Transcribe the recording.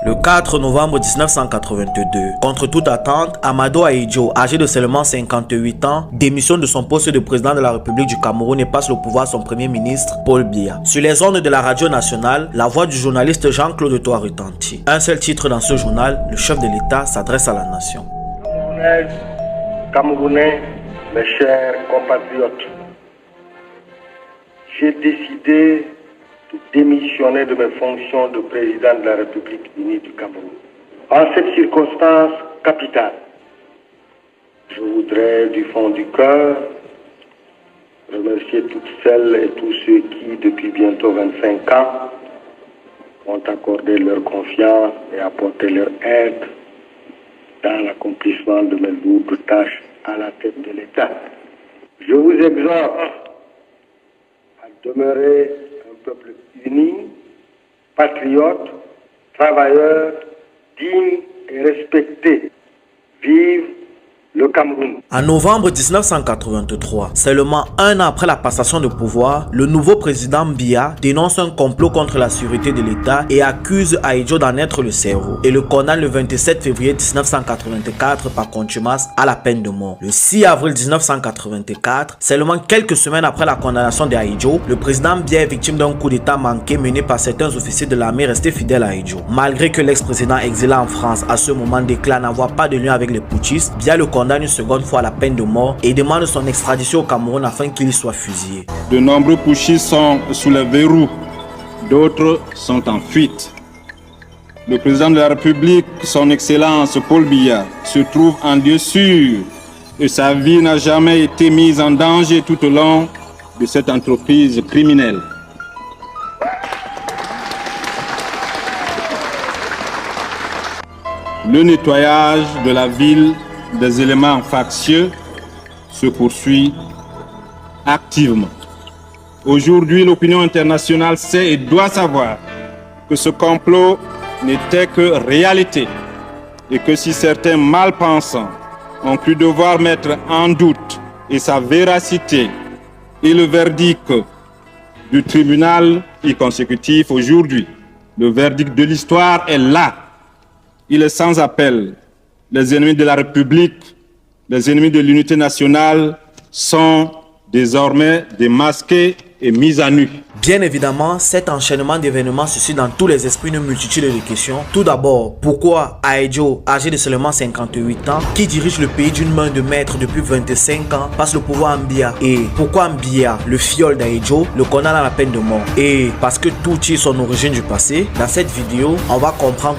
Le 4 novembre 1982, contre toute attente, Amadou Ahidjo, âgé de seulement 58 ans, démissionne de son poste de président de la République du Cameroun et passe le pouvoir à son premier ministre, Paul Biya. Sur les ondes de la radio nationale, la voix du journaliste Jean-Claude Toit retentit. Un seul titre dans ce journal, le chef de l'État s'adresse à la nation. Camerounais, mes chers compatriotes, j'ai décidé de démissionner de mes fonctions de président de la République unie du Cameroun. En cette circonstance capitale, je voudrais du fond du cœur remercier toutes celles et tous ceux qui, depuis bientôt 25 ans, ont accordé leur confiance et apporté leur aide dans l'accomplissement de mes lourdes tâches à la tête de l'État. Je vous exhorte à demeurer un peuple uni, patriote, travailleur, digne et respecté. Vive le Cameroun. En novembre 1983, seulement un an après la passation de pouvoir, le nouveau président Biya dénonce un complot contre la sûreté de l'État et accuse Ahidjo d'en être le cerveau et le condamne le 27 février 1984 par contumace à la peine de mort. Le 6 avril 1984, seulement quelques semaines après la condamnation d'Ahidjo, le président Biya est victime d'un coup d'état manqué mené par certains officiers de l'armée restés fidèles à Ahidjo. Malgré que l'ex-président exilé en France à ce moment déclare n'avoir pas de lien avec les putschistes, Biya le condamne une seconde fois à la peine de mort et demande son extradition au Cameroun afin qu'il y soit fusillé. De nombreux putschistes sont sous les verrous, d'autres sont en fuite. Le président de la République, son Excellence Paul Biya, se trouve en Dieu sûr et sa vie n'a jamais été mise en danger tout au long de cette entreprise criminelle. Le nettoyage de la ville des éléments factieux se poursuit activement. Aujourd'hui, l'opinion internationale sait et doit savoir que ce complot n'était que réalité et que si certains malpensants ont cru devoir mettre en doute et sa véracité et le verdict du tribunal y consécutif aujourd'hui, le verdict de l'histoire est là. Il est sans appel. Les ennemis de la République, les ennemis de l'unité nationale sont désormais démasqués et mis à nu. Bien évidemment, cet enchaînement d'événements suscite dans tous les esprits une multitude de questions. Tout d'abord, pourquoi Ahidjo, âgé de seulement 58 ans, qui dirige le pays d'une main de maître depuis 25 ans, passe le pouvoir à Biya? Et pourquoi Biya, le fiole d'Ahidjo, le condamne à la peine de mort? Et parce que tout tire son origine du passé, dans cette vidéo, on va comprendre